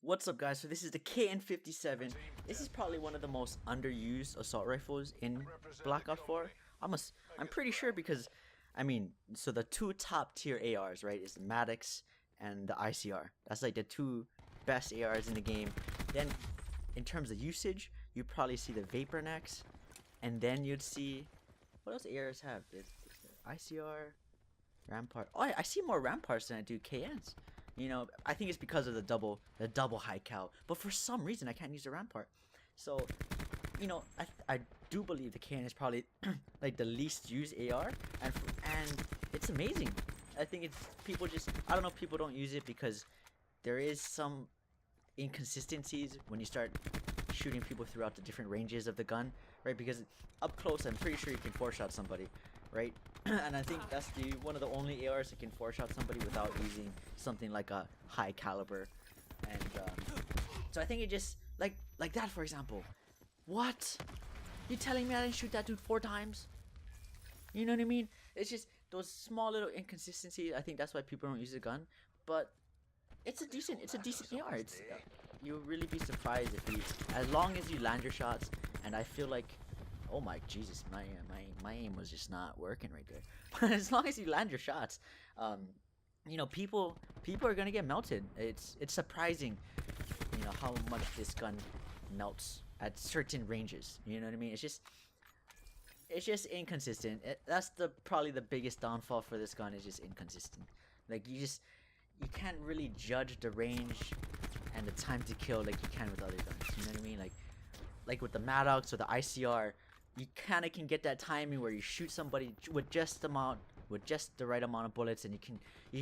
What's up, guys? So this is the KN57. This is probably one of the most underused assault rifles in Black Ops 4. I'm pretty sure because, so the two top tier ARs, right, is the Maddox and the ICR. That's like the two best ARs in the game. Then, in terms of usage, you probably see the Vapor Nex, and then you'd see what else ARs have? It's ICR, Rampart. Oh, I see more Ramparts than I do KNs. You know, I think it's because of the double high cal. But for some reason, I can't use the Rampart. So, I do believe the KN is probably like the least used AR, and it's amazing. I think it's I don't know if people don't use it because there is some inconsistencies when you start shooting people throughout the different ranges of the gun, right? Because up close, I'm pretty sure you can four-shot somebody, right? And I think that's one of the only ARs that can four-shot somebody without using something like a high caliber. And so I think it just like that, for example. What? You telling me I didn't shoot that dude 4 times? You know what I mean? It's just those small little inconsistencies. I think that's why people don't use the gun, but it's a decent AR. You'll really be surprised if as long as you land your shots. And I feel like, oh my Jesus, my aim was just not working right there. But as long as you land your shots, people are gonna get melted. It's surprising, how much this gun melts at certain ranges. You know what I mean? It's just inconsistent. That's probably the biggest downfall for this gun, is just inconsistent. Like you can't really judge the range and the time to kill like you can with other guns. You know what I mean? Like with the Maddox or the ICR, you kind of can get that timing where you shoot somebody with just the right amount of bullets, and you can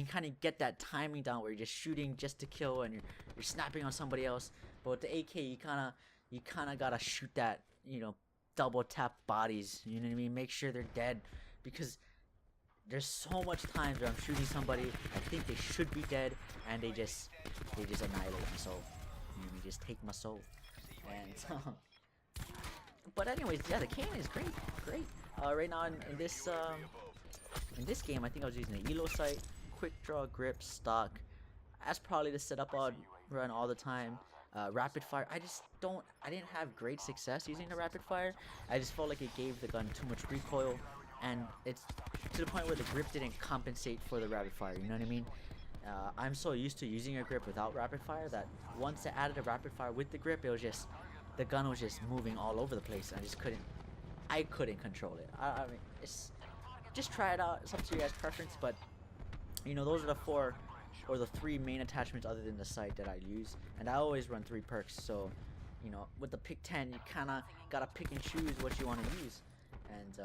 kind of get that timing down where you're just shooting just to kill and you're snapping on somebody else. But with the AK, you kind of gotta shoot that, double tap bodies. You know what I mean? Make sure they're dead, because there's so much times where I'm shooting somebody, I think they should be dead, and they just annihilate my soul. You just take my soul. And but anyways, yeah, the cannon is great. Right now in this game, I think I was using the Elo sight, quick draw, grip, stock. That's probably the setup I'd run all the time. Rapid fire, I didn't have great success using the rapid fire. I just felt like it gave the gun too much recoil, and it's to the point where the grip didn't compensate for the rapid fire. You know what I mean? I'm so used to using a grip without rapid fire that once I added a rapid fire with the grip, the gun was just moving all over the place. I couldn't control it. I mean, just try it out. It's up to your guys' preference, but those are the 4 or the 3 main attachments other than the sight that I use, and I always run 3 perks. So, with the pick 10, you kind of gotta pick and choose what you want to use. And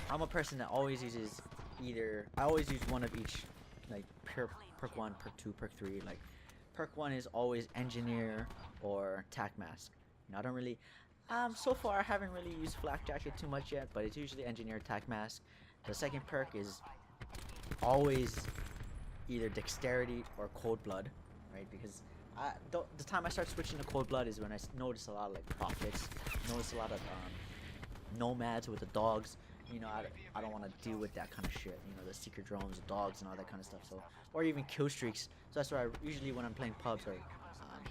I'm a person that always uses I always use one of each, like perk 1, perk 2, perk 3. Like perk 1 is always engineer or tac mask. I don't really so far I haven't really used flak jacket too much yet, but it's usually engineer, tac mask. The second perk is always either dexterity or cold blood, right? Because the time I start switching to cold blood is when I notice a lot of like prophets, notice a lot of nomads with the dogs. I don't want to deal with that kind of shit. The secret drones, the dogs, and all that kind of stuff. So, or even kill streaks. So that's why usually when I'm playing pubs, or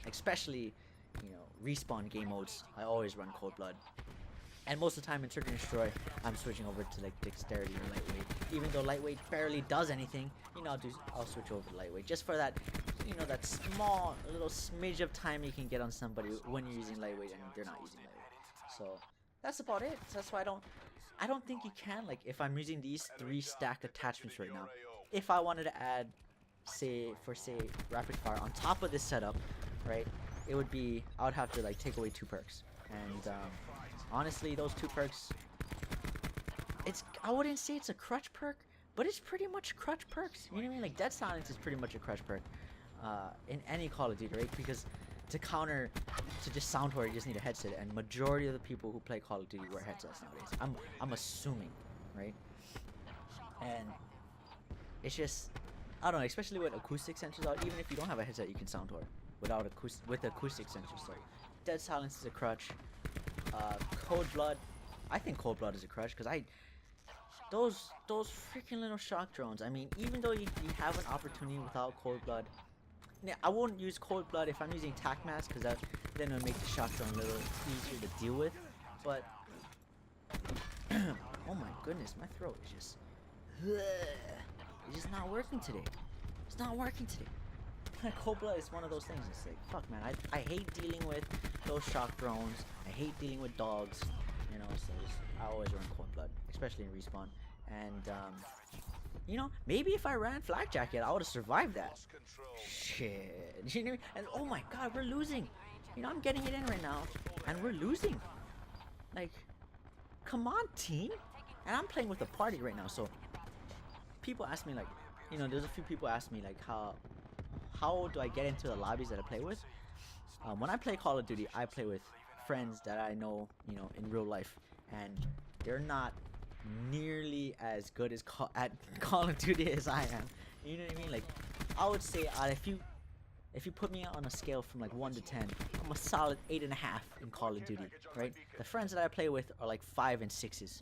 especially respawn game modes, I always run cold blood. And most of the time in Search and Destroy, I'm switching over to like dexterity or lightweight. Even though lightweight barely does anything, I'll switch over to lightweight just for that, that small little smidge of time you can get on somebody when you're using lightweight and they're not using lightweight. So that's about it. So that's why I don't think you can, like, if I'm using these 3 stacked attachments right now, if I wanted to add, say rapid fire on top of this setup, right, I would have to like take away 2 perks. And honestly, those 2 perks, I wouldn't say it's a crutch perk, but it's pretty much crutch perks. You know what I mean? Like Dead Silence is pretty much a crutch perk in any Call of Duty, right? Because to just sound where you just need a headset, and majority of the people who play Call of Duty wear headsets nowadays. I'm assuming, right? And it's just, I don't know, especially with acoustic sensors out. Even if you don't have a headset, you can sound whore with acoustic sensors. So Dead Silence is a crutch. Cold Blood, I think Cold Blood is a crutch, because those freaking little shock drones. I mean, even though you have an opportunity without Cold Blood, Yeah, I won't use cold blood if I'm using tac mask because then it'll make the shotgun a little easier to deal with. But oh my goodness, my throat is just it's just not working today. It's not working today. Cold blood is one of those things. It's like fuck, man. I hate dealing with those shock drones. I hate dealing with dogs. You know, so I always run cold blood, especially in respawn. And you know, maybe if I ran flak jacket, I would have survived that. Shit. You know, and oh my god, we're losing. You know, I'm getting it in right now, and we're losing. Like, come on, team. And I'm playing with a party right now, so people ask me, like, you know, there's a few people ask me, like, how do I get into the lobbies that I play with? When I play Call of Duty, I play with friends that I know, you know, in real life, and they're not nearly as good as at Call of Duty as I am. You know what I mean? Like, I would say if you put me on a scale from like 1 to 10, I'm a solid 8.5 in Call of Duty, right? The friends that I play with are like 5 and 6s.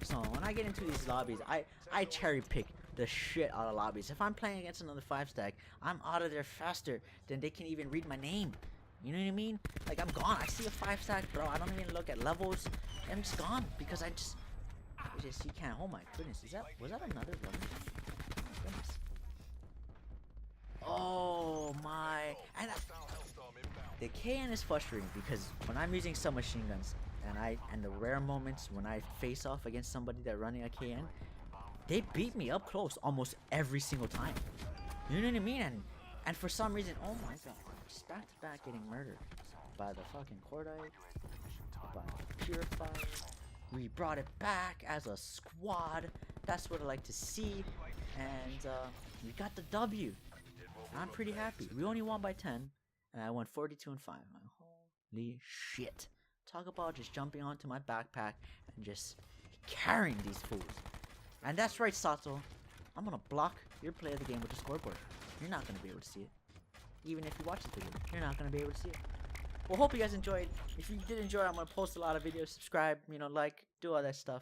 So when I get into these lobbies, I cherry pick the shit out of lobbies. If I'm playing against another 5-stack, I'm out of there faster than they can even read my name. You know what I mean? Like, I'm gone. I see a 5-stack, bro. I don't even look at levels. I'm just gone because I just you can't. Oh my goodness, was that another level? Oh my goodness. Oh my, and the KN is frustrating because when I'm using submachine guns and the rare moments when I face off against somebody that's running a KN, they beat me up close almost every single time. You know what I mean? And for some reason, oh my god, just back to back getting murdered by the fucking Cordite, by Purify. We brought it back as a squad. That's what I like to see. And we got the W. I'm pretty happy. We only won by 10. And I won 42 and 5. I'm like, holy shit. Talk about just jumping onto my backpack and just carrying these fools. And that's right, Sato. I'm going to block your play of the game with the scoreboard. You're not going to be able to see it. Even if you watch the video, you're not going to be able to see it. Well, hope you guys enjoyed. If you did enjoy, I'm going to post a lot of videos. Subscribe, you know, like, do all that stuff.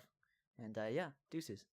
And yeah, deuces.